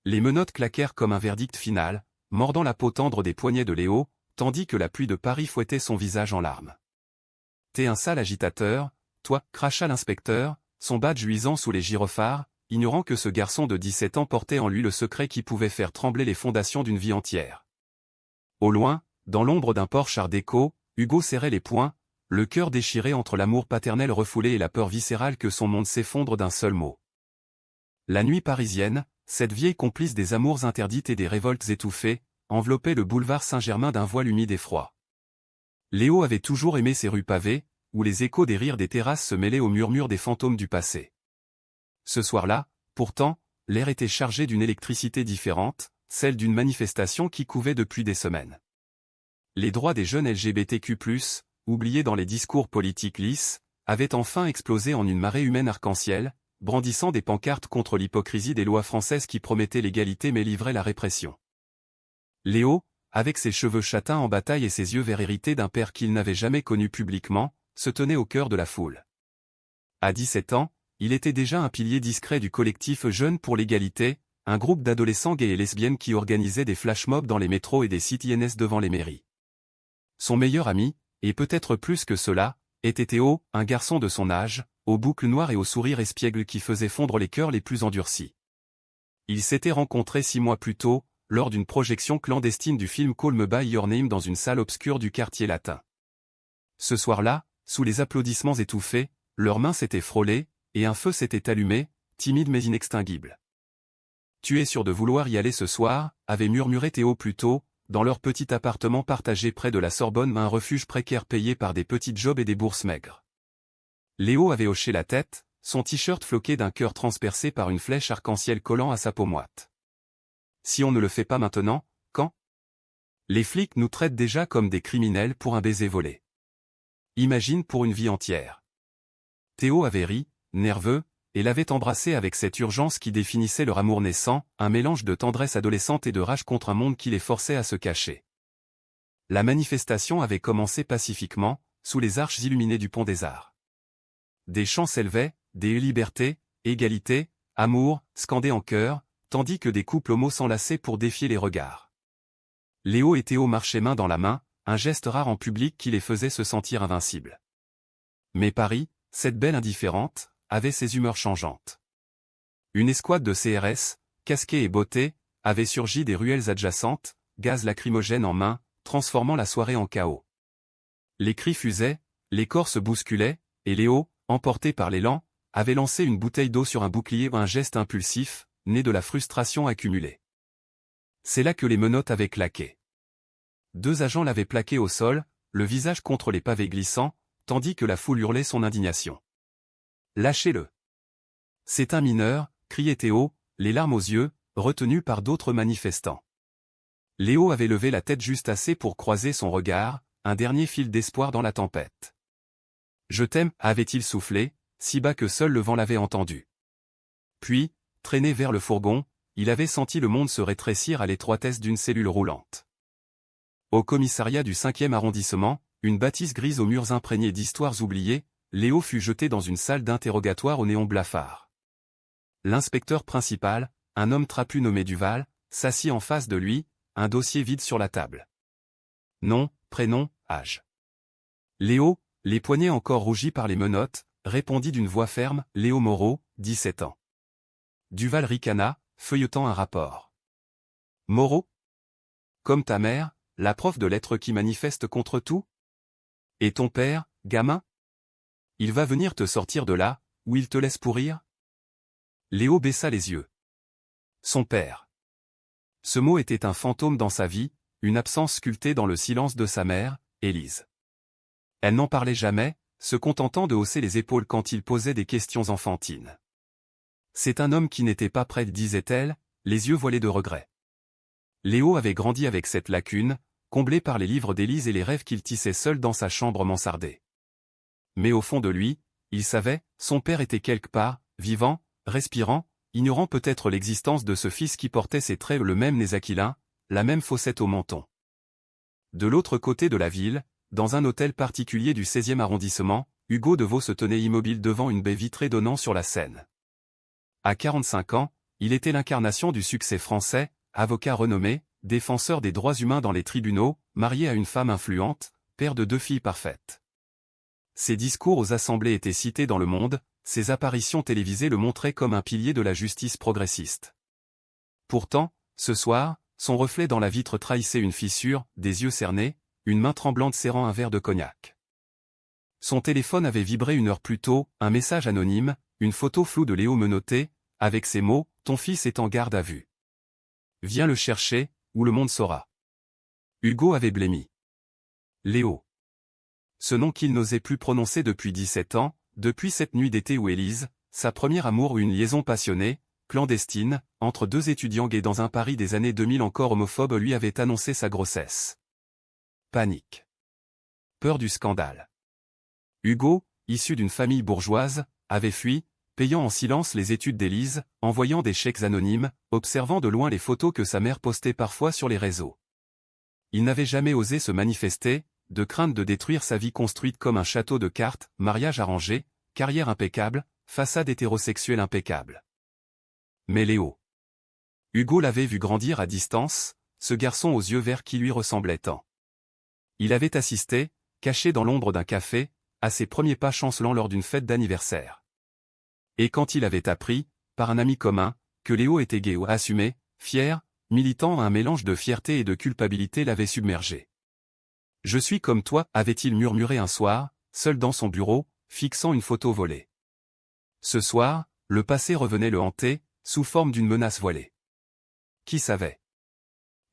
Les menottes claquèrent comme un verdict final, mordant la peau tendre des poignets de Léo, tandis que la pluie de Paris fouettait son visage en larmes. « T'es un sale agitateur, toi, cracha l'inspecteur, son badge luisant sous les gyrophares, ignorant que ce garçon de 17 ans portait en lui le secret qui pouvait faire trembler les fondations d'une vie entière. Au loin, dans l'ombre d'un Porsche Art déco, Hugo serrait les poings, le cœur déchiré entre l'amour paternel refoulé et la peur viscérale que son monde s'effondre d'un seul mot. La nuit parisienne, cette vieille complice des amours interdites et des révoltes étouffées, enveloppait le boulevard Saint-Germain d'un voile humide et froid. Léo avait toujours aimé ces rues pavées, où les échos des rires des terrasses se mêlaient aux murmures des fantômes du passé. Ce soir-là, pourtant, l'air était chargé d'une électricité différente, celle d'une manifestation qui couvait depuis des semaines. Les droits des jeunes LGBTQ+, oubliés dans les discours politiques lisses, avaient enfin explosé en une marée humaine arc-en-ciel, brandissant des pancartes contre l'hypocrisie des lois françaises qui promettaient l'égalité mais livraient la répression. Léo, avec ses cheveux châtains en bataille et ses yeux verts hérités d'un père qu'il n'avait jamais connu publiquement, se tenait au cœur de la foule. À 17 ans, il était déjà un pilier discret du collectif Jeunes pour l'égalité, un groupe d'adolescents gays et lesbiennes qui organisait des flash-mobs dans les métros et des city-NS devant les mairies. Son meilleur ami, et peut-être plus que cela, était Théo, un garçon de son âge, aux boucles noires et au sourire espiègle qui faisait fondre les cœurs les plus endurcis. Ils s'étaient rencontrés 6 mois plus tôt, lors d'une projection clandestine du film Call Me By Your Name dans une salle obscure du quartier latin. Ce soir-là, sous les applaudissements étouffés, leurs mains s'étaient frôlées, et un feu s'était allumé, timide mais inextinguible. « Tu es sûr de vouloir y aller ce soir » avait murmuré Théo plus tôt, dans leur petit appartement partagé près de la Sorbonne, un refuge précaire payé par des petits jobs et des bourses maigres. Léo avait hoché la tête, son t-shirt floqué d'un cœur transpercé par une flèche arc-en-ciel collant à sa peau moite. « Si on ne le fait pas maintenant, quand ? Les flics nous traitent déjà comme des criminels pour un baiser volé. Imagine pour une vie entière. » Théo avait ri, nerveux, et l'avait embrassé avec cette urgence qui définissait leur amour naissant, un mélange de tendresse adolescente et de rage contre un monde qui les forçait à se cacher. La manifestation avait commencé pacifiquement, sous les arches illuminées du Pont des Arts. Des chants s'élevaient, des liberté, égalité, amour, scandés en chœur, tandis que des couples homos s'enlaçaient pour défier les regards. Léo et Théo marchaient main dans la main, un geste rare en public qui les faisait se sentir invincibles. Mais Paris, cette belle indifférente, avait ses humeurs changeantes. Une escouade de CRS, casqués et bottés, avait surgi des ruelles adjacentes, gaz lacrymogène en main, transformant la soirée en chaos. Les cris fusaient, les corps se bousculaient, et Léo, emporté par l'élan, avait lancé une bouteille d'eau sur un bouclier, un geste impulsif, né de la frustration accumulée. C'est là que les menottes avaient claqué. 2 agents l'avaient plaqué au sol, le visage contre les pavés glissants, tandis que la foule hurlait son indignation. « Lâchez-le !»« C'est un mineur !» criait Théo, les larmes aux yeux, retenu par d'autres manifestants. Léo avait levé la tête juste assez pour croiser son regard, un dernier fil d'espoir dans la tempête. « Je t'aime » avait-il soufflé, si bas que seul le vent l'avait entendu. Puis, traîné vers le fourgon, il avait senti le monde se rétrécir à l'étroitesse d'une cellule roulante. Au commissariat du 5e arrondissement, une bâtisse grise aux murs imprégnés d'histoires oubliées, Léo fut jeté dans une salle d'interrogatoire au néon blafard. L'inspecteur principal, un homme trapu nommé Duval, s'assit en face de lui, un dossier vide sur la table. Nom, prénom, âge. Léo, les poignets encore rougis par les menottes, répondit d'une voix ferme, Léo Moreau, 17 ans. Duval ricana, feuilletant un rapport. Moreau ? Comme ta mère, la prof de lettres qui manifeste contre tout ? Et ton père, gamin ? Il va venir te sortir de là, ou il te laisse pourrir ? Léo baissa les yeux. Son père. Ce mot était un fantôme dans sa vie, une absence sculptée dans le silence de sa mère, Élise. Elle n'en parlait jamais, se contentant de hausser les épaules quand il posait des questions enfantines. C'est un homme qui n'était pas prêt, disait-elle, les yeux voilés de regret. Léo avait grandi avec cette lacune, comblée par les livres d'Élise et les rêves qu'il tissait seul dans sa chambre mansardée. Mais au fond de lui, il savait, son père était quelque part, vivant, respirant, ignorant peut-être l'existence de ce fils qui portait ses traits, le même nez aquilin, la même fossette au menton. De l'autre côté de la ville, dans un hôtel particulier du 16e arrondissement, Hugo Deveau se tenait immobile devant une baie vitrée donnant sur la Seine. À 45 ans, il était l'incarnation du succès français, avocat renommé, défenseur des droits humains dans les tribunaux, marié à une femme influente, père de 2 filles parfaites. Ses discours aux assemblées étaient cités dans Le Monde, ses apparitions télévisées le montraient comme un pilier de la justice progressiste. Pourtant, ce soir, son reflet dans la vitre trahissait une fissure, des yeux cernés, une main tremblante serrant un verre de cognac. Son téléphone avait vibré 1 heure plus tôt, un message anonyme, une photo floue de Léo menotté, avec ces mots, « Ton fils est en garde à vue. Viens le chercher, ou le monde saura. » Hugo avait blêmi. Léo. Ce nom qu'il n'osait plus prononcer depuis 17 ans, depuis cette nuit d'été où Élise, sa première amour eut une liaison passionnée, clandestine, entre 2 étudiants gays dans un Paris des années 2000 encore homophobe lui avait annoncé sa grossesse. Panique. Peur du scandale. Hugo, issu d'une famille bourgeoise, avait fui, payant en silence les études d'Élise, envoyant des chèques anonymes, observant de loin les photos que sa mère postait parfois sur les réseaux. Il n'avait jamais osé se manifester, de crainte de détruire sa vie construite comme un château de cartes, mariage arrangé, carrière impeccable, façade hétérosexuelle impeccable. Mais Léo. Hugo l'avait vu grandir à distance, ce garçon aux yeux verts qui lui ressemblait tant. Il avait assisté, caché dans l'ombre d'un café, à ses premiers pas chancelants lors d'une fête d'anniversaire. Et quand il avait appris, par un ami commun, que Léo était gay ou assumé, fier, militant, un mélange de fierté et de culpabilité l'avait submergé. « Je suis comme toi », avait-il murmuré un soir, seul dans son bureau, fixant une photo volée. Ce soir, le passé revenait le hanter, sous forme d'une menace voilée. Qui savait?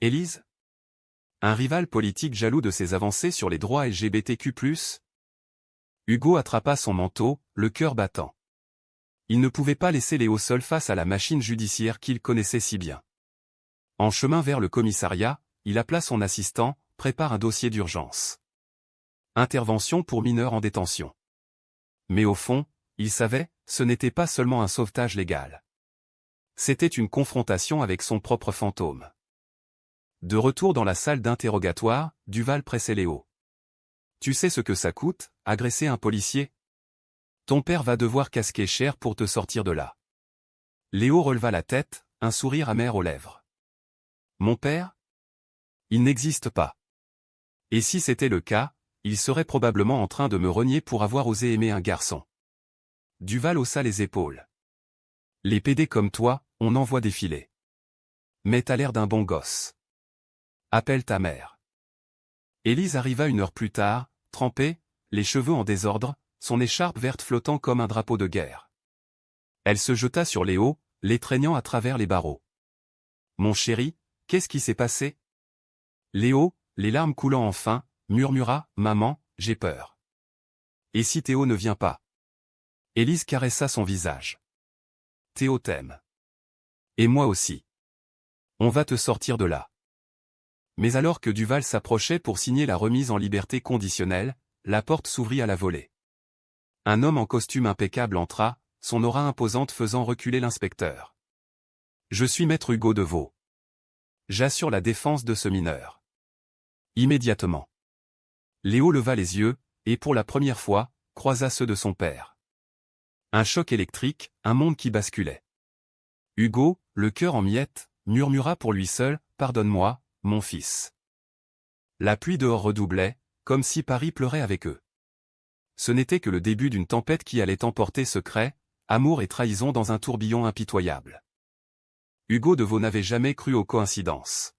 Élise? Un rival politique jaloux de ses avancées sur les droits LGBTQ+. Hugo attrapa son manteau, le cœur battant. Il ne pouvait pas laisser Léo seul face à la machine judiciaire qu'il connaissait si bien. En chemin vers le commissariat, il appela son assistant, prépare un dossier d'urgence. Intervention pour mineurs en détention. Mais au fond, il savait, ce n'était pas seulement un sauvetage légal. C'était une confrontation avec son propre fantôme. De retour dans la salle d'interrogatoire, Duval pressait Léo. « Tu sais ce que ça coûte, agresser un policier? Ton père va devoir casquer cher pour te sortir de là. » Léo releva la tête, un sourire amer aux lèvres. « Mon père? Il n'existe pas. Et si c'était le cas, il serait probablement en train de me renier pour avoir osé aimer un garçon. » Duval haussa les épaules. « Les PD comme toi, on en voit défiler. Mais t'as l'air d'un bon gosse. Appelle ta mère. » Élise arriva 1 heure plus tard, trempée, les cheveux en désordre, son écharpe verte flottant comme un drapeau de guerre. Elle se jeta sur Léo, l'étreignant à travers les barreaux. « Mon chéri, qu'est-ce qui s'est passé ?» Léo, les larmes coulant enfin, murmura « Maman, j'ai peur. » « Et si Théo ne vient pas ?» Élise caressa son visage. « Théo t'aime. Et moi aussi. On va te sortir de là. » Mais alors que Duval s'approchait pour signer la remise en liberté conditionnelle, la porte s'ouvrit à la volée. Un homme en costume impeccable entra, son aura imposante faisant reculer l'inspecteur. « Je suis maître Hugo Deveau. J'assure la défense de ce mineur. » Immédiatement. Léo leva les yeux, et pour la première fois, croisa ceux de son père. Un choc électrique, un monde qui basculait. Hugo, le cœur en miettes, murmura pour lui seul, « Pardonne-moi, mon fils. » La pluie dehors redoublait, comme si Paris pleurait avec eux. Ce n'était que le début d'une tempête qui allait emporter secret, amour et trahison dans un tourbillon impitoyable. Hugo Deveau n'avait jamais cru aux coïncidences.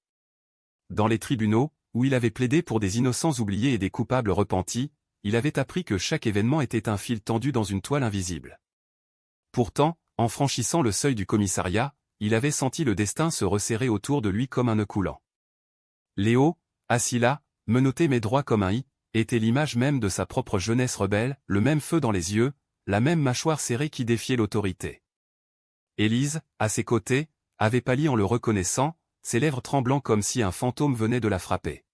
Dans les tribunaux, où il avait plaidé pour des innocents oubliés et des coupables repentis, il avait appris que chaque événement était un fil tendu dans une toile invisible. Pourtant, en franchissant le seuil du commissariat, il avait senti le destin se resserrer autour de lui comme un nœud coulant. Léo, assis là, menotté mais droit comme un i, était l'image même de sa propre jeunesse rebelle, le même feu dans les yeux, la même mâchoire serrée qui défiait l'autorité. Élise, à ses côtés, avait pâli en le reconnaissant, ses lèvres tremblant comme si un fantôme venait de la frapper.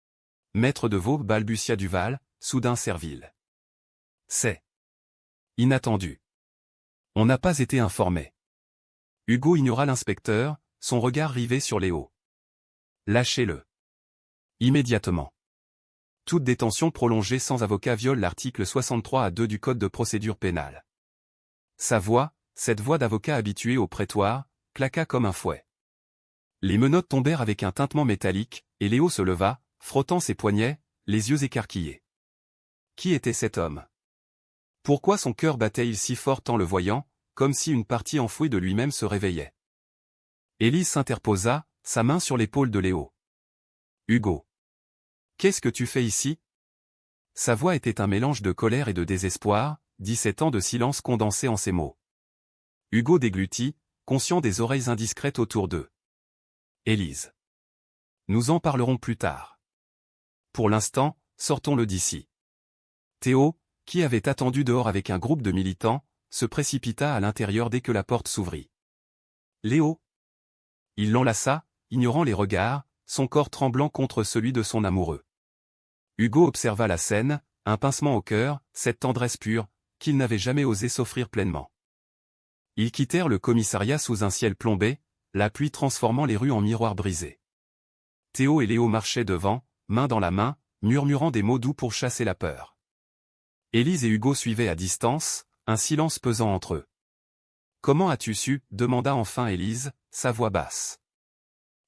« Maître Deveau, » balbutia Duval, soudain servile. « C'est inattendu. On n'a pas été informé. » Hugo ignora l'inspecteur, son regard rivé sur Léo. « Lâchez-le. Immédiatement. » Toute détention prolongée sans avocat viole l'article 63A2 du Code de procédure pénale. Sa voix, cette voix d'avocat habitué au prétoire, claqua comme un fouet. Les menottes tombèrent avec un tintement métallique, et Léo se leva, frottant ses poignets, les yeux écarquillés. Qui était cet homme? Pourquoi son cœur battait-il si fort en le voyant, comme si une partie enfouie de lui-même se réveillait? Élise s'interposa, sa main sur l'épaule de Léo. Hugo. Qu'est-ce que tu fais ici? Sa voix était un mélange de colère et de désespoir, 17 ans de silence condensé en ces mots. Hugo déglutit, conscient des oreilles indiscrètes autour d'eux. Élise. Nous en parlerons plus tard. Pour l'instant, sortons-le d'ici. Théo, qui avait attendu dehors avec un groupe de militants, se précipita à l'intérieur dès que la porte s'ouvrit. Léo. Il l'enlaça, ignorant les regards, son corps tremblant contre celui de son amoureux. Hugo observa la scène, un pincement au cœur, cette tendresse pure, qu'il n'avait jamais osé s'offrir pleinement. Ils quittèrent le commissariat sous un ciel plombé, la pluie transformant les rues en miroirs brisés. Théo et Léo marchaient devant, main dans la main, murmurant des mots doux pour chasser la peur. Élise et Hugo suivaient à distance, un silence pesant entre eux. « Comment as-tu su » demanda enfin Élise, sa voix basse.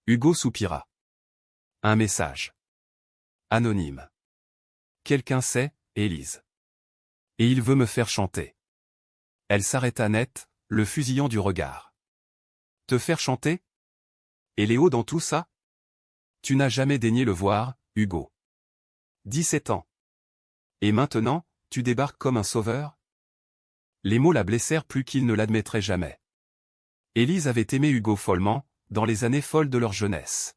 Hugo soupira. « Un message. Anonyme. Quelqu'un sait, Élise. Et il veut me faire chanter. » Elle s'arrêta net, le fusillant du regard. « Te faire chanter? Et Léo dans tout ça? Tu n'as jamais daigné le voir, Hugo. 17 ans. Et maintenant, tu débarques comme un sauveur? » Les mots la blessèrent plus qu'ils ne l'admettraient jamais. Élise avait aimé Hugo follement, dans les années folles de leur jeunesse.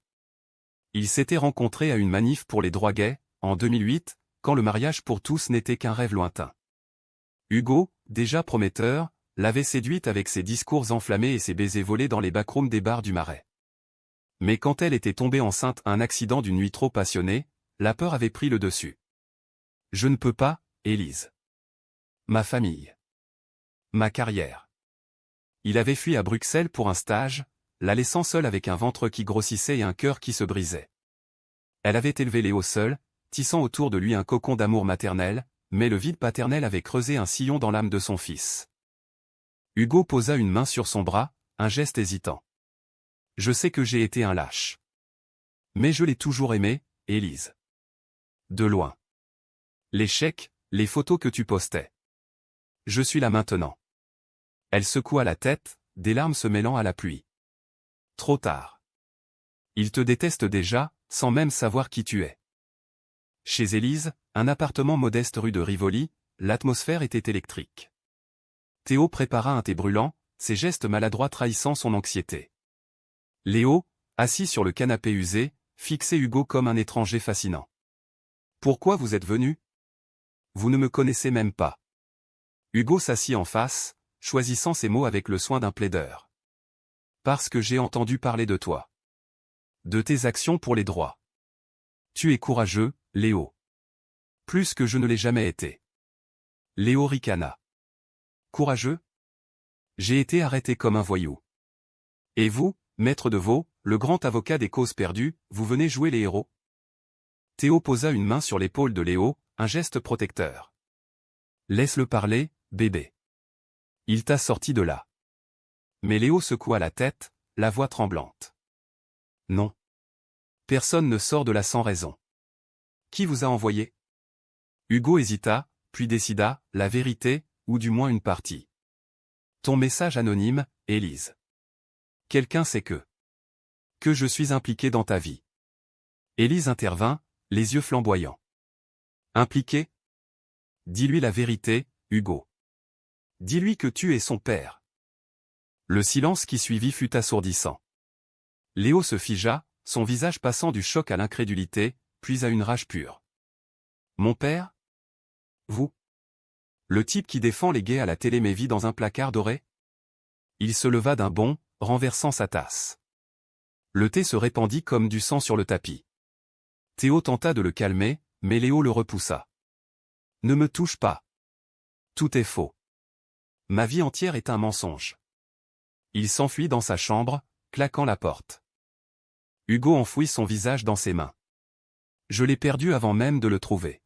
Ils s'étaient rencontrés à une manif pour les droits gays, en 2008, quand le mariage pour tous n'était qu'un rêve lointain. Hugo, déjà prometteur, l'avait séduite avec ses discours enflammés et ses baisers volés dans les backrooms des bars du Marais. Mais quand elle était tombée enceinte un accident d'une nuit trop passionnée, la peur avait pris le dessus. « Je ne peux pas, Élise. Ma famille. Ma carrière. » Il avait fui à Bruxelles pour un stage, la laissant seule avec un ventre qui grossissait et un cœur qui se brisait. Elle avait élevé Léo seul, tissant autour de lui un cocon d'amour maternel, mais le vide paternel avait creusé un sillon dans l'âme de son fils. Hugo posa une main sur son bras, un geste hésitant. « Je sais que j'ai été un lâche. Mais je l'ai toujours aimé, Élise. De loin. Les chèques, les photos que tu postais. Je suis là maintenant. » Elle secoua la tête, des larmes se mêlant à la pluie. Trop tard. Il te déteste déjà, sans même savoir qui tu es. Chez Élise, un appartement modeste rue de Rivoli, l'atmosphère était électrique. Théo prépara un thé brûlant, ses gestes maladroits trahissant son anxiété. Léo, assis sur le canapé usé, fixait Hugo comme un étranger fascinant. « Pourquoi vous êtes venu? Vous ne me connaissez même pas. » Hugo s'assit en face, choisissant ses mots avec le soin d'un plaideur. « Parce que j'ai entendu parler de toi. De tes actions pour les droits. Tu es courageux, Léo. Plus que je ne l'ai jamais été. » Léo ricana. « Courageux? J'ai été arrêté comme un voyou. Et vous, maître de Vaux, le grand avocat des causes perdues, vous venez jouer les héros? » Théo posa une main sur l'épaule de Léo, un geste protecteur. « Laisse-le parler, bébé. Il t'a sorti de là. » Mais Léo secoua la tête, la voix tremblante. « Non. Personne ne sort de là sans raison. Qui vous a envoyé? » Hugo hésita, puis décida, la vérité, ou du moins une partie. « Ton message anonyme, Élise. Quelqu'un sait que je suis impliqué dans ta vie. » Élise intervint, les yeux flamboyants. « Impliqué? Dis-lui la vérité, Hugo. Dis-lui que tu es son père. » Le silence qui suivit fut assourdissant. Léo se figea, son visage passant du choc à l'incrédulité, puis à une rage pure. « Mon père? Vous? Le type qui défend les gays à la télé mais vit dans un placard doré? » Il se leva d'un bond, renversant sa tasse. Le thé se répandit comme du sang sur le tapis. Théo tenta de le calmer, mais Léo le repoussa. « Ne me touche pas. Tout est faux. Ma vie entière est un mensonge. » Il s'enfuit dans sa chambre, claquant la porte. Hugo enfouit son visage dans ses mains. « Je l'ai perdu avant même de le trouver. »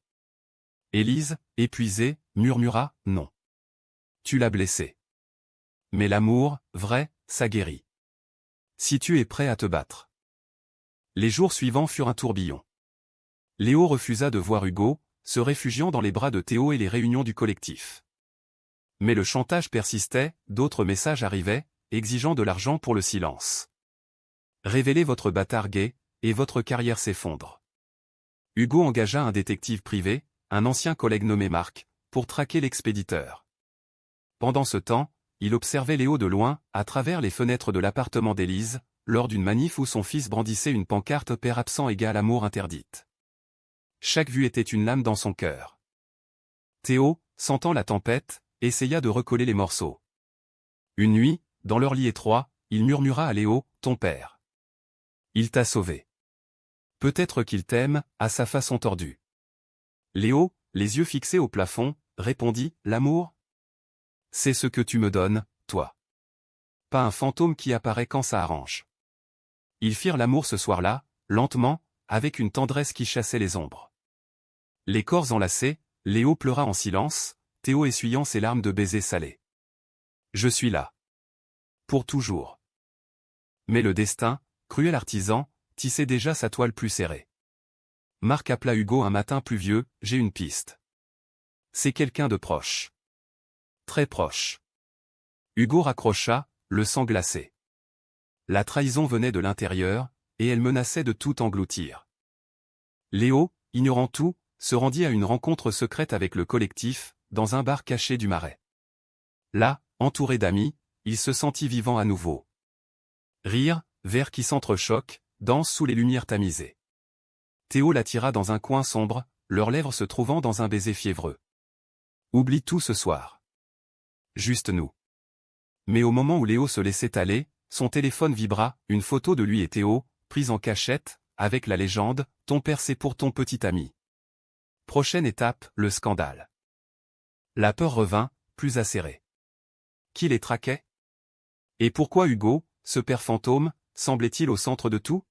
Élise, épuisée, murmura « Non. Tu l'as blessé. Mais l'amour, vrai, ça guérit. » Si tu es prêt à te battre. Les jours suivants furent un tourbillon. Léo refusa de voir Hugo, se réfugiant dans les bras de Théo et les réunions du collectif. Mais le chantage persistait, d'autres messages arrivaient, exigeant de l'argent pour le silence. Révélez votre bâtard gay, et votre carrière s'effondre. Hugo engagea un détective privé, un ancien collègue nommé Marc, pour traquer l'expéditeur. Pendant ce temps, il observait Léo de loin, à travers les fenêtres de l'appartement d'Élise, lors d'une manif où son fils brandissait une pancarte « Père absent égale amour interdite ». Chaque vue était une lame dans son cœur. Théo, sentant la tempête, essaya de recoller les morceaux. Une nuit, dans leur lit étroit, il murmura à Léo, « Ton père. Il t'a sauvé. Peut-être qu'il t'aime, à sa façon tordue. » Léo, les yeux fixés au plafond, répondit, « L'amour ? C'est ce que tu me donnes, toi. Pas un fantôme qui apparaît quand ça arrange. » Ils firent l'amour ce soir-là, lentement, avec une tendresse qui chassait les ombres. Les corps enlacés, Léo pleura en silence, Théo essuyant ses larmes de baisers salés. « Je suis là. Pour toujours. » Mais le destin, cruel artisan, tissait déjà sa toile plus serrée. Marc appela Hugo un matin pluvieux, « J'ai une piste. C'est quelqu'un de proche. Très proche. » Hugo raccrocha, le sang glacé. La trahison venait de l'intérieur, et elle menaçait de tout engloutir. Léo, ignorant tout, se rendit à une rencontre secrète avec le collectif, dans un bar caché du Marais. Là, entouré d'amis, il se sentit vivant à nouveau. Rire, verres qui s'entrechoquent, dansent sous les lumières tamisées. Théo l'attira dans un coin sombre, leurs lèvres se trouvant dans un baiser fiévreux. « Oublie tout ce soir. Juste nous. » Mais au moment où Léo se laissait aller, son téléphone vibra, une photo de lui et Théo, prise en cachette, avec la légende « Ton père c'est pour ton petit ami ». Prochaine étape, le scandale. La peur revint, plus acérée. Qui les traquait? Et pourquoi Hugo, ce père fantôme, semblait-il au centre de tout?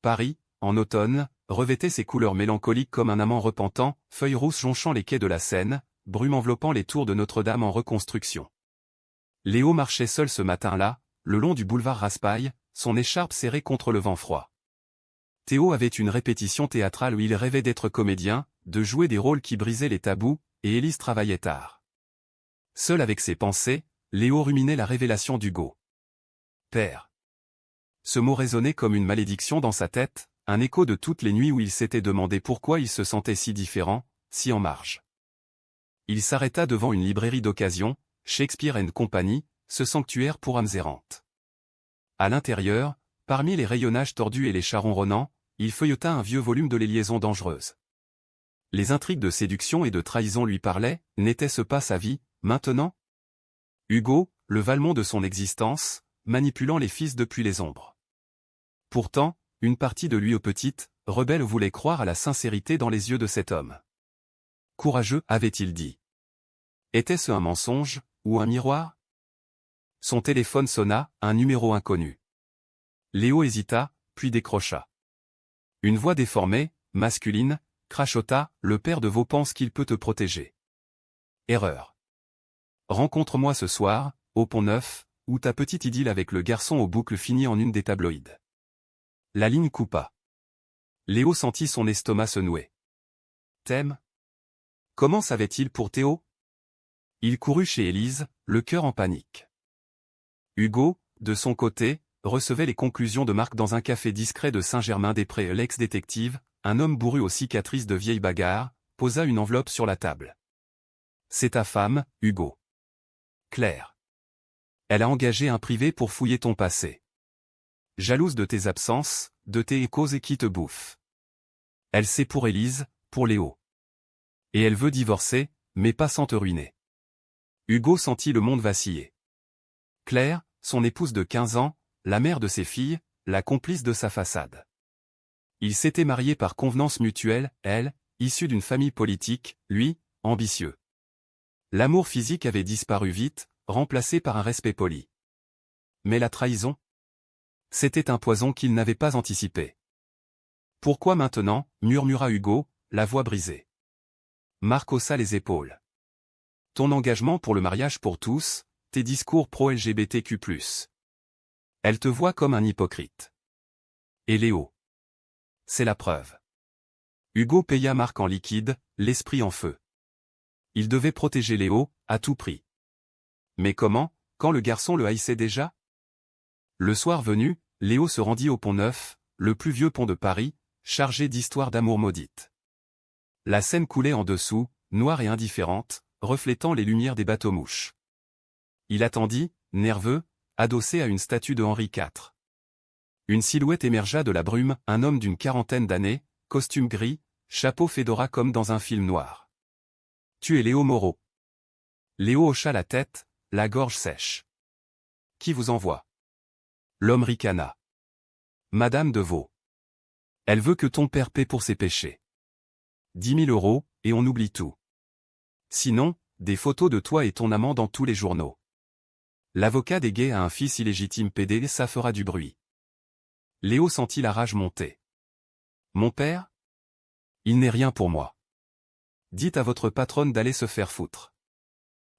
Paris, en automne, revêtait ses couleurs mélancoliques comme un amant repentant, feuilles rousses jonchant les quais de la Seine, brume enveloppant les tours de Notre-Dame en reconstruction. Léo marchait seul ce matin-là, le long du boulevard Raspail, son écharpe serrée contre le vent froid. Théo avait une répétition théâtrale où il rêvait d'être comédien, de jouer des rôles qui brisaient les tabous, et Élise travaillait tard. Seul avec ses pensées, Léo ruminait la révélation d'Hugo. Père. Ce mot résonnait comme une malédiction dans sa tête, un écho de toutes les nuits où il s'était demandé pourquoi il se sentait si différent, si en marge. Il s'arrêta devant une librairie d'occasion, Shakespeare & Company, ce sanctuaire pour âmes errantes. À l'intérieur, parmi les rayonnages tordus et les charrons ronnants, il feuilleta un vieux volume de Les Liaisons dangereuses. Les intrigues de séduction et de trahison lui parlaient, n'était-ce pas sa vie, maintenant? Hugo, le Valmont de son existence, manipulant les fils depuis les ombres. Pourtant, une partie de lui petite, rebelle voulait croire à la sincérité dans les yeux de cet homme. Courageux, avait-il dit. Était-ce un mensonge, ou un miroir? Son téléphone sonna, un numéro inconnu. Léo hésita, puis décrocha. Une voix déformée, masculine, crachota, « Le père de Vaux pense qu'il peut te protéger. » Erreur. Rencontre-moi ce soir, au Pont-Neuf, où ta petite idylle avec le garçon aux boucles finit en une des tabloïds. La ligne coupa. Léo sentit son estomac se nouer. T'aimes? Comment savait-il pour Théo? Il courut chez Élise, le cœur en panique. Hugo, de son côté, recevait les conclusions de Marc dans un café discret de Saint-Germain-des-Prés. L'ex-détective, un homme bourru aux cicatrices de vieilles bagarres, posa une enveloppe sur la table. C'est ta femme, Hugo. Claire. Elle a engagé un privé pour fouiller ton passé. Jalouse de tes absences, de tes causes et qui te bouffe. Elle sait pour Élise, pour Léo. Et elle veut divorcer, mais pas sans te ruiner. Hugo sentit le monde vaciller. Claire, son épouse de 15 ans, la mère de ses filles, la complice de sa façade. Il s'était marié par convenance mutuelle, elle, issue d'une famille politique, lui, ambitieux. L'amour physique avait disparu vite, remplacé par un respect poli. Mais la trahison? C'était un poison qu'il n'avait pas anticipé. Pourquoi maintenant, murmura Hugo, la voix brisée. Marc haussa les épaules. Ton engagement pour le mariage pour tous, tes discours pro-LGBTQ+. Elle te voit comme un hypocrite. Et Léo. C'est la preuve. Hugo paya Marc en liquide, l'esprit en feu. Il devait protéger Léo, à tout prix. Mais comment, quand le garçon le haïssait déjà? Le soir venu, Léo se rendit au Pont-Neuf, le plus vieux pont de Paris, chargé d'histoires d'amour maudites. La Seine coulait en dessous, noire et indifférente, reflétant les lumières des bateaux-mouches. Il attendit, nerveux, adossé à une statue de Henri IV. Une silhouette émergea de la brume, un homme d'une quarantaine d'années, costume gris, chapeau fedora comme dans un film noir. « Tu es Léo Moreau. » Léo hocha la tête, la gorge sèche. « Qui vous envoie ?» L'homme ricana. « Madame de Vaux. Elle veut que ton père paie pour ses péchés. 10 000 euros, et on oublie tout. Sinon, des photos de toi et ton amant dans tous les journaux. L'avocat des gays a un fils illégitime PD, ça fera du bruit. » Léo sentit la rage monter. « Mon père ? Il n'est rien pour moi. Dites à votre patronne d'aller se faire foutre. »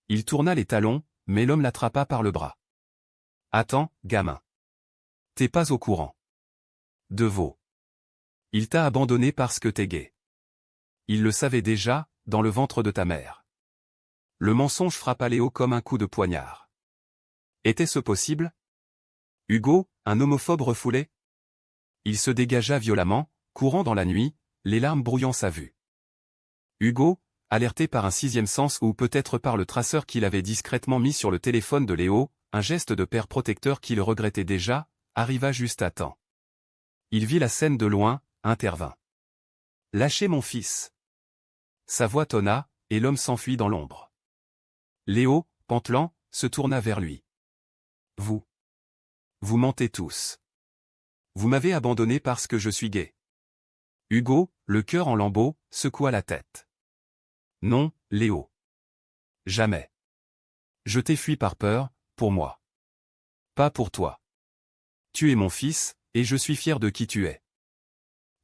Il tourna les talons, mais l'homme l'attrapa par le bras. « Attends, gamin. T'es pas au courant. De Vaux. Il t'a abandonné parce que t'es gay. Il le savait déjà, dans le ventre de ta mère. » Le mensonge frappa Léo comme un coup de poignard. Était-ce possible? Hugo, un homophobe refoulé? Il se dégagea violemment, courant dans la nuit, les larmes brouillant sa vue. Hugo, alerté par un sixième sens ou peut-être par le traceur qu'il avait discrètement mis sur le téléphone de Léo, un geste de père protecteur qu'il regrettait déjà, arriva juste à temps. Il vit la scène de loin, intervint. « Lâchez mon fils !» Sa voix tonna, et l'homme s'enfuit dans l'ombre. Léo, pantelant, se tourna vers lui. « Vous mentez tous. Vous m'avez abandonné parce que je suis gay. » Hugo, le cœur en lambeaux, secoua la tête. « Non, Léo. Jamais. Je t'ai fui par peur, pour moi. Pas pour toi. Tu es mon fils, et je suis fier de qui tu es. »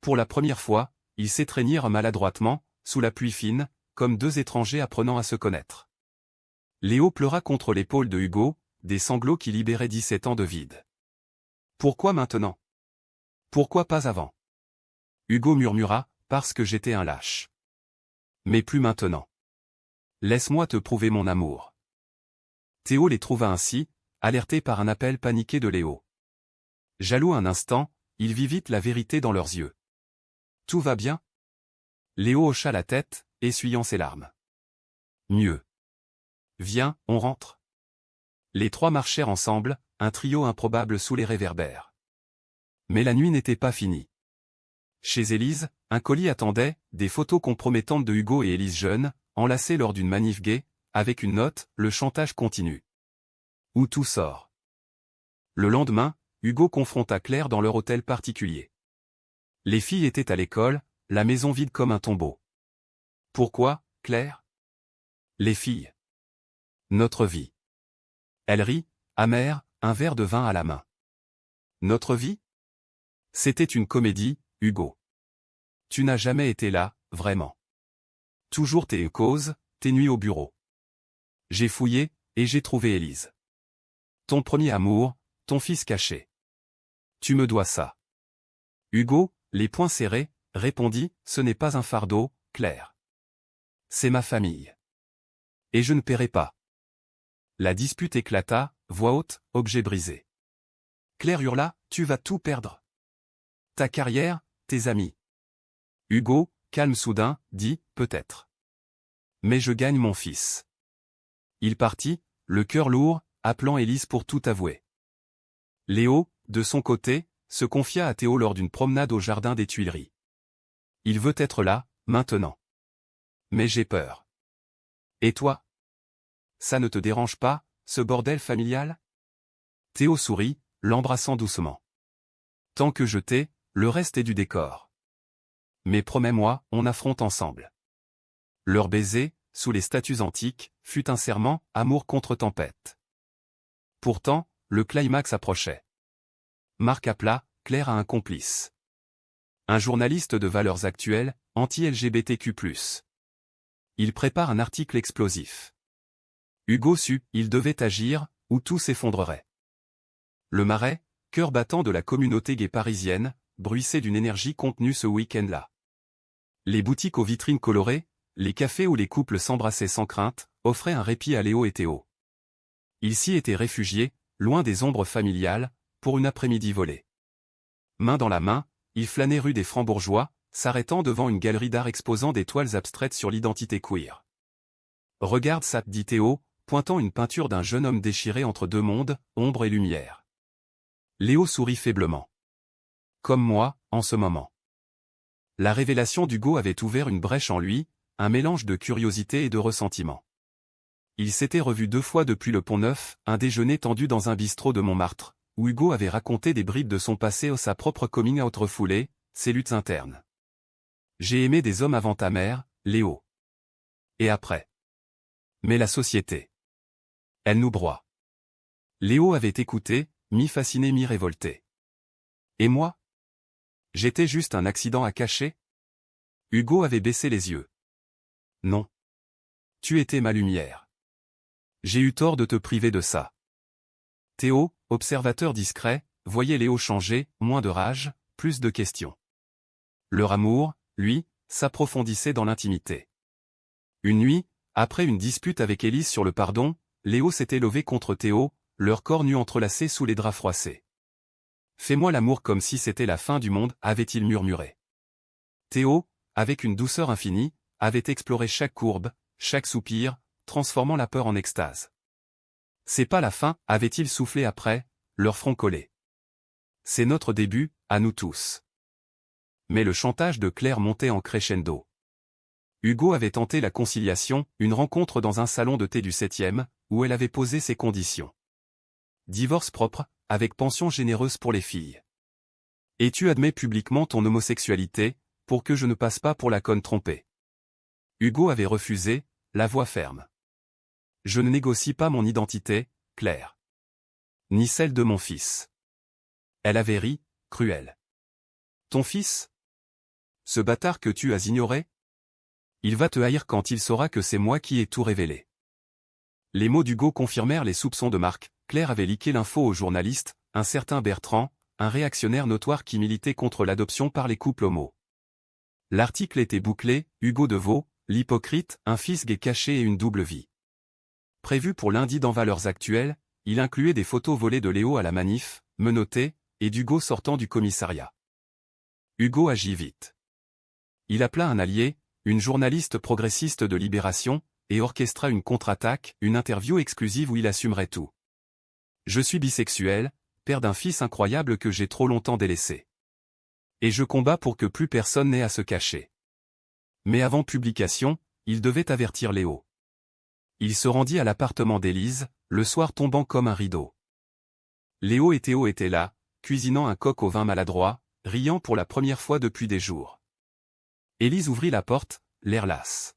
Pour la première fois, ils s'étreignirent maladroitement, sous la pluie fine, comme deux étrangers apprenant à se connaître. Léo pleura contre l'épaule de Hugo, des sanglots qui libéraient 17 ans de vide. « Pourquoi maintenant? Pourquoi pas avant? » Hugo murmura, « Parce que j'étais un lâche. Mais plus maintenant. Laisse-moi te prouver mon amour. » Théo les trouva ainsi, alertés par un appel paniqué de Léo. Jaloux un instant, il vit vite la vérité dans leurs yeux. « Tout va bien? » Léo hocha la tête, essuyant ses larmes. « Mieux. Viens, on rentre. » Les trois marchèrent ensemble, un trio improbable sous les réverbères. Mais la nuit n'était pas finie. Chez Élise, un colis attendait, des photos compromettantes de Hugo et Élise jeunes, enlacées lors d'une manif gay, avec une note, le chantage continue. Où tout sort. Le lendemain, Hugo confronta Claire dans leur hôtel particulier. Les filles étaient à l'école, la maison vide comme un tombeau. Pourquoi, Claire? Les filles. Notre vie. Elle rit, amère, un verre de vin à la main. Notre vie? C'était une comédie, Hugo. Tu n'as jamais été là, vraiment. Toujours tes causes, tes nuits au bureau. J'ai fouillé, et j'ai trouvé Élise. Ton premier amour, ton fils caché. Tu me dois ça. Hugo, les poings serrés, répondit, ce n'est pas un fardeau, Claire. C'est ma famille. Et je ne paierai pas. La dispute éclata, voix haute, objet brisé. Claire hurla, tu vas tout perdre. Ta carrière, tes amis. Hugo, calme soudain, dit, peut-être. Mais je gagne mon fils. Il partit, le cœur lourd, appelant Élise pour tout avouer. Léo, de son côté, se confia à Théo lors d'une promenade au jardin des Tuileries. Il veut être là, maintenant. Mais j'ai peur. Et toi? Ça ne te dérange pas, ce bordel familial? Théo sourit, l'embrassant doucement. Tant que je t'ai, le reste est du décor. Mais promets-moi, on affronte ensemble. Leur baiser, sous les statues antiques, fut un serment, amour contre tempête. Pourtant, le climax approchait. Marc appela, Claire a un complice. Un journaliste de Valeurs Actuelles, anti-LGBTQ+. Il prépare un article explosif. Hugo sut, il devait agir, ou tout s'effondrerait. Le Marais, Cœur battant de la communauté gay parisienne, bruissé d'une énergie contenue ce week-end-là. Les boutiques aux vitrines colorées, les cafés où les couples s'embrassaient sans crainte, offraient un répit à Léo et Théo. Ils s'y étaient réfugiés, loin des ombres familiales, pour une après-midi volée. Main dans la main, ils flânaient rue des Francs-Bourgeois, s'arrêtant devant une galerie d'art exposant des toiles abstraites sur l'identité queer. « Regarde ça » dit Théo, pointant une peinture d'un jeune homme déchiré entre deux mondes, ombre et lumière. Léo sourit faiblement. Comme moi, en ce moment. La révélation d'Hugo avait ouvert une brèche en lui, un mélange de curiosité et de ressentiment. Il s'était revu 2 fois depuis le Pont-Neuf, un déjeuner tendu dans un bistrot de Montmartre, où Hugo avait raconté des bribes de son passé ou sa propre coming out refoulée, ses luttes internes. J'ai aimé des hommes avant ta mère, Léo. Et après. Mais la société. Elle nous broie. Léo avait écouté, mi-fasciné mi-révolté. Et moi? J'étais juste un accident à cacher? Hugo avait baissé les yeux. Non. Tu étais ma lumière. J'ai eu tort de te priver de ça. Théo, observateur discret, voyait Léo changer, moins de rage, plus de questions. Leur amour, lui, s'approfondissait dans l'intimité. Une nuit, après une dispute avec Élise sur le pardon, Léo s'était levé contre Théo, leur corps nus entrelacés sous les draps froissés. « Fais-moi l'amour comme si c'était la fin du monde » avait-il murmuré. Théo, avec une douceur infinie, avait exploré chaque courbe, chaque soupir, transformant la peur en extase. « C'est pas la fin » avait-il soufflé après, leur front collé. « C'est notre début, à nous tous. » Mais le chantage de Claire montait en crescendo. Hugo avait tenté la conciliation, une rencontre dans un salon de thé du 7e, où elle avait posé ses conditions. Divorce propre, avec pension généreuse pour les filles. Et tu admets publiquement ton homosexualité, pour que je ne passe pas pour la conne trompée. Hugo avait refusé, la voix ferme. Je ne négocie pas mon identité, Claire. Ni celle de mon fils. Elle avait ri, cruelle. Ton fils? Ce bâtard que tu as ignoré? Il va te haïr quand il saura que c'est moi qui ai tout révélé. Les mots d'Hugo confirmèrent les soupçons de Marc. Claire avait leaké l'info au journaliste, un certain Bertrand, un réactionnaire notoire qui militait contre l'adoption par les couples homo. L'article était bouclé, Hugo Deveau, l'hypocrite, un fils gay caché et une double vie. Prévu pour lundi dans Valeurs Actuelles, il incluait des photos volées de Léo à la manif, menotté, et d'Hugo sortant du commissariat. Hugo agit vite. Il appela un allié, une journaliste progressiste de Libération, et orchestra une contre-attaque, une interview exclusive où il assumerait tout. Je suis bisexuel, père d'un fils incroyable que j'ai trop longtemps délaissé. Et je combats pour que plus personne n'ait à se cacher. Mais avant publication, il devait avertir Léo. Il se rendit à l'appartement d'Élise, le soir tombant comme un rideau. Léo et Théo étaient là, cuisinant un coq au vin maladroit, riant pour la première fois depuis des jours. Élise ouvrit la porte, l'air las.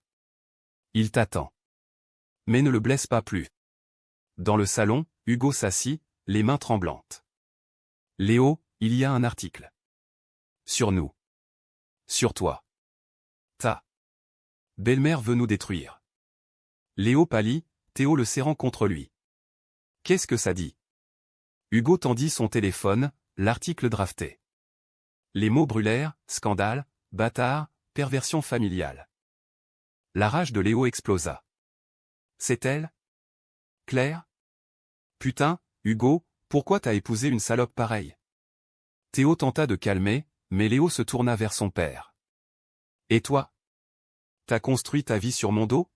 Il t'attend. Mais ne le blesse pas plus. Dans le salon, Hugo s'assit, les mains tremblantes. Léo, il y a un article. Sur nous. Sur toi. Ta belle-mère veut nous détruire. Léo pâlit, Théo le serrant contre lui. Qu'est-ce que ça dit? Hugo tendit son téléphone, l'article drafté. Les mots brûlèrent, scandale, bâtard, perversion familiale. La rage de Léo explosa. C'est elle? Claire? Putain, Hugo, pourquoi t'as épousé une salope pareille? Théo tenta de calmer, mais Léo se tourna vers son père. Et toi? T'as construit ta vie sur mon dos?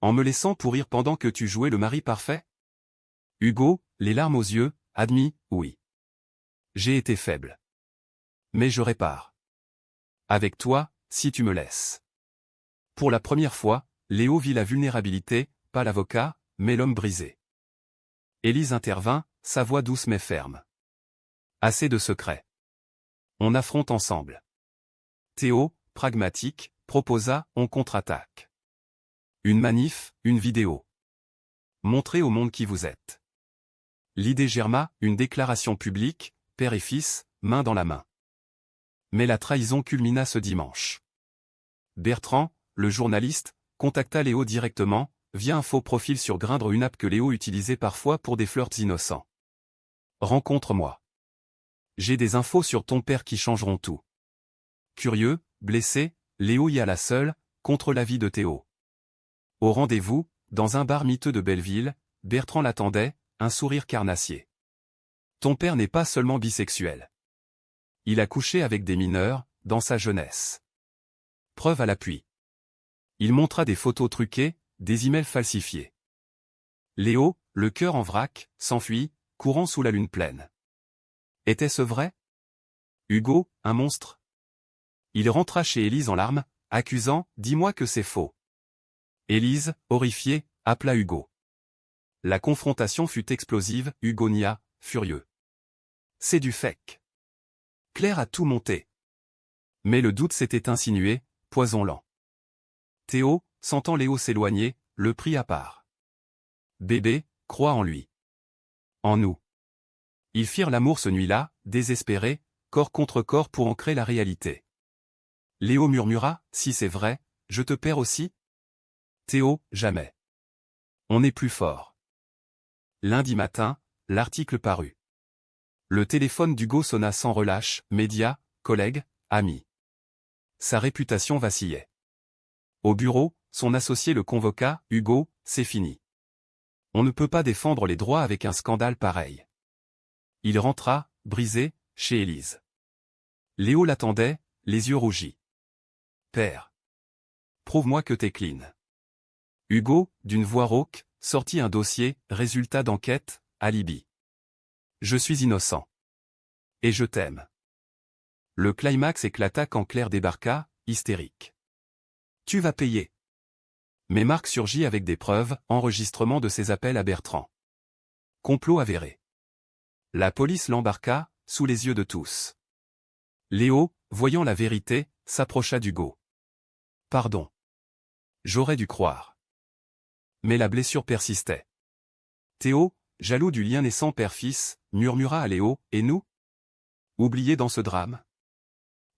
En me laissant pourrir pendant que tu jouais le mari parfait? Hugo, les larmes aux yeux, admis, oui. J'ai été faible. Mais je répare. Avec toi, si tu me laisses. Pour la première fois, Léo vit la vulnérabilité, pas l'avocat, mais l'homme brisé. Élise intervint, sa voix douce mais ferme. Assez de secrets. On affronte ensemble. Théo, pragmatique, proposa, on contre-attaque. Une manif, une vidéo. Montrez au monde qui vous êtes. L'idée germa, une déclaration publique, père et fils, main dans la main. Mais la trahison culmina ce dimanche. Bertrand, le journaliste, contacta Léo directement, via un faux profil sur Grindr, une app que Léo utilisait parfois pour des flirts innocents. Rencontre-moi. J'ai des infos sur ton père qui changeront tout. Curieux, blessé, Léo y alla seul, contre l'avis de Théo. Au rendez-vous, dans un bar miteux de Belleville, Bertrand l'attendait, un sourire carnassier. Ton père n'est pas seulement bisexuel. Il a couché avec des mineurs, dans sa jeunesse. Preuve à l'appui. Il montra des photos truquées, des emails falsifiés. Léo, le cœur en vrac, s'enfuit, courant sous la lune pleine. Était-ce vrai? Hugo, un monstre? Il rentra chez Élise en larmes, accusant « Dis-moi que c'est faux ». Élise, horrifiée, appela Hugo. La confrontation fut explosive, Hugo nia, furieux. C'est du fake. Claire a tout monté. Mais le doute s'était insinué, poison lent. Théo, sentant Léo s'éloigner, le prit à part. Bébé, crois en lui. En nous. Ils firent l'amour ce nuit-là, désespérés, corps contre corps pour ancrer la réalité. Léo murmura, si c'est vrai, je te perds aussi? Théo, jamais. On est plus fort. Lundi matin, l'article parut. Le téléphone d'Hugo sonna sans relâche, médias, collègues, amis. Sa réputation vacillait. Au bureau, son associé le convoqua, Hugo, c'est fini. On ne peut pas défendre les droits avec un scandale pareil. Il rentra, brisé, chez Élise. Léo l'attendait, les yeux rougis. Père. Prouve-moi que t'es clean. Hugo, d'une voix rauque, sortit un dossier, résultat d'enquête, alibi. Je suis innocent. Et je t'aime. Le climax éclata quand Claire débarqua, hystérique. Tu vas payer. Mais Marc surgit avec des preuves, enregistrement de ses appels à Bertrand. Complot avéré. La police l'embarqua, sous les yeux de tous. Léo, voyant la vérité, s'approcha d'Hugo. Pardon. J'aurais dû croire. Mais la blessure persistait. Théo, jaloux du lien naissant père-fils, murmura à Léo, et nous? Oubliés dans ce drame?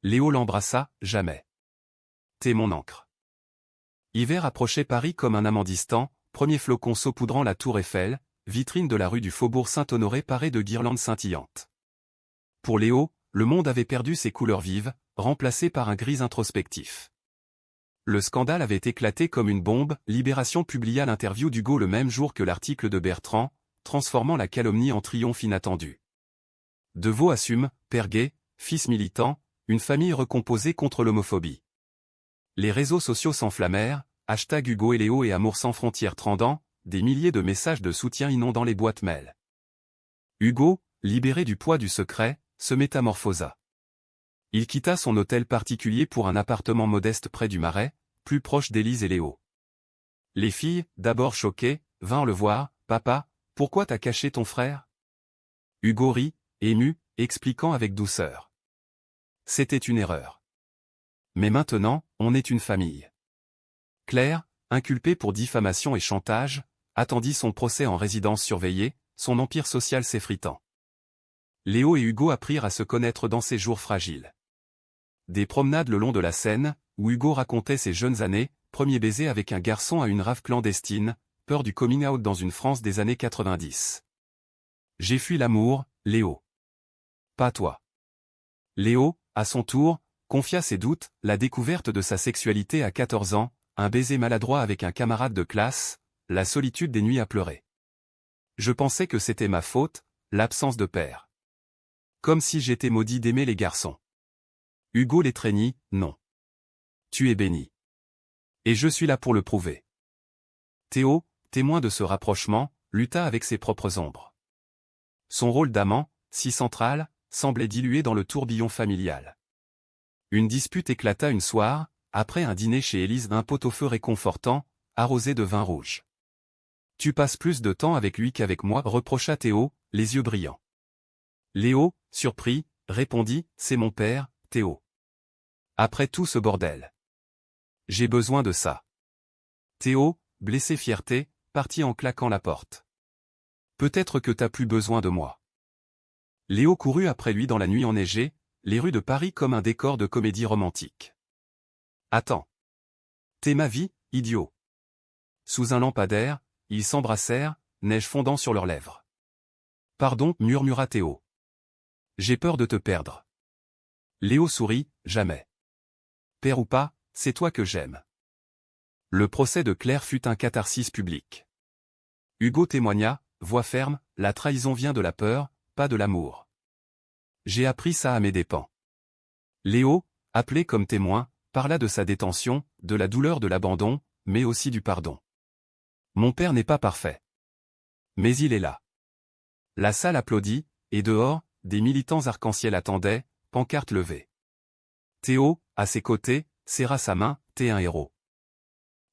Léo l'embrassa, jamais. T'es mon encre. Hiver approchait Paris comme un amant distant, premier flocon saupoudrant la tour Eiffel, vitrine de la rue du Faubourg Saint-Honoré parée de guirlandes scintillantes. Pour Léo, le monde avait perdu ses couleurs vives, remplacées par un gris introspectif. Le scandale avait éclaté comme une bombe, Libération publia l'interview d'Hugo le même jour que l'article de Bertrand, transformant la calomnie en triomphe inattendu. Deveau assume, père gay, fils militant, une famille recomposée contre l'homophobie. Les réseaux sociaux s'enflammèrent, hashtag Hugo et Léo et amour sans frontières trendant, des milliers de messages de soutien inondant les boîtes mail. Hugo, libéré du poids du secret, se métamorphosa. Il quitta son hôtel particulier pour un appartement modeste près du Marais, plus proche d'Élise et Léo. Les filles, d'abord choquées, vinrent le voir, « Papa, pourquoi t'as caché ton frère ?» Hugo rit, ému, expliquant avec douceur. C'était une erreur. Mais maintenant, on est une famille. Claire, inculpée pour diffamation et chantage, attendit son procès en résidence surveillée, son empire social s'effritant. Léo et Hugo apprirent à se connaître dans ces jours fragiles. Des promenades le long de la Seine, où Hugo racontait ses jeunes années, premier baiser avec un garçon à une rave clandestine, peur du coming out dans une France des années 90. J'ai fui l'amour, Léo. Pas toi. Léo, à son tour, confia ses doutes, la découverte de sa sexualité à 14 ans, un baiser maladroit avec un camarade de classe, la solitude des nuits à pleurer. Je pensais que c'était ma faute, l'absence de père. Comme si j'étais maudit d'aimer les garçons. Hugo l'étreignit, non. Tu es béni. Et je suis là pour le prouver. Théo, témoin de ce rapprochement, lutta avec ses propres ombres. Son rôle d'amant, si central, semblait dilué dans le tourbillon familial. Une dispute éclata une soirée, après un dîner chez Élise d'un pot-au-feu réconfortant, arrosé de vin rouge. Tu passes plus de temps avec lui qu'avec moi, reprocha Théo, les yeux brillants. Léo, surpris, répondit, c'est mon père, Théo. Après tout ce bordel. J'ai besoin de ça. Théo, blessé fierté, partit en claquant la porte. Peut-être que t'as plus besoin de moi. Léo courut après lui dans la nuit enneigée, les rues de Paris comme un décor de comédie romantique. Attends. T'es ma vie, idiot. Sous un lampadaire, ils s'embrassèrent, neige fondant sur leurs lèvres. Pardon, murmura Théo. J'ai peur de te perdre. Léo sourit, jamais. Père ou pas, c'est toi que j'aime. Le procès de Claire fut un catharsis public. Hugo témoigna, voix ferme, la trahison vient de la peur, pas de l'amour. J'ai appris ça à mes dépens. Léo, appelé comme témoin, parla de sa détention, de la douleur de l'abandon, mais aussi du pardon. Mon père n'est pas parfait. Mais il est là. La salle applaudit, et dehors, des militants arc-en-ciel attendaient, pancarte levée. Théo, à ses côtés, serra sa main, t'es un héros.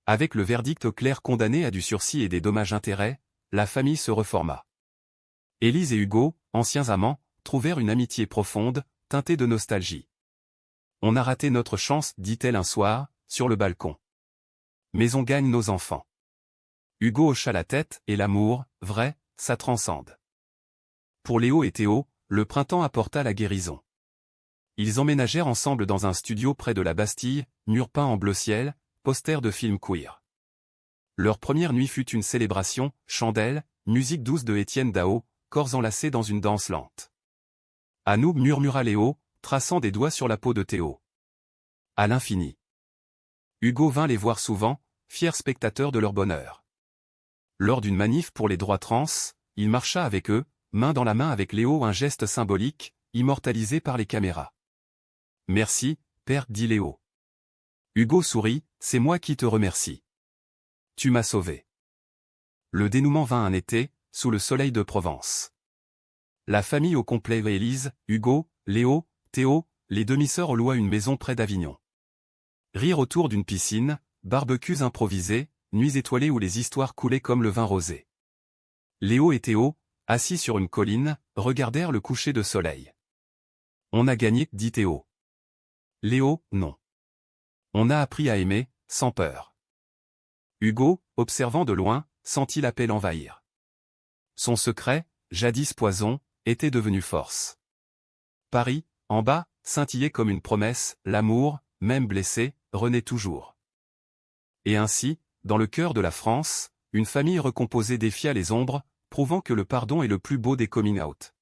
Avec le verdict clair condamné à du sursis et des dommages-intérêts, la famille se reforma. Élise et Hugo, anciens amants, trouvèrent une amitié profonde, teintée de nostalgie. On a raté notre chance, dit-elle un soir, sur le balcon. Mais on gagne nos enfants. Hugo hocha la tête, et l'amour, vrai, ça transcende. Pour Léo et Théo, le printemps apporta la guérison. Ils emménagèrent ensemble dans un studio près de la Bastille, murs peints en bleu ciel, posters de films queer. Leur première nuit fut une célébration, chandelle, musique douce de Étienne Dao, corps enlacés dans une danse lente. À nous, murmura Léo, traçant des doigts sur la peau de Théo. À l'infini. Hugo vint les voir souvent, fier spectateur de leur bonheur. Lors d'une manif pour les droits trans, il marcha avec eux, main dans la main avec Léo, un geste symbolique, immortalisé par les caméras. Merci, père, dit Léo. Hugo sourit, c'est moi qui te remercie. Tu m'as sauvé. Le dénouement vint un été, sous le soleil de Provence. La famille au complet, Élise, Hugo, Léo, Théo, les demi-sœurs louaient une maison près d'Avignon. Rire autour d'une piscine, barbecues improvisés, nuits étoilées où les histoires coulaient comme le vin rosé. Léo et Théo, assis sur une colline, regardèrent le coucher de soleil. On a gagné, dit Théo. Léo, non. On a appris à aimer, sans peur. Hugo, observant de loin, sentit la paix l'envahir. Son secret, jadis poison, était devenu force. Paris, en bas, scintillait comme une promesse, l'amour, même blessé, renaît toujours. Et ainsi, dans le cœur de la France, une famille recomposée défia les ombres, prouvant que le pardon est le plus beau des coming out.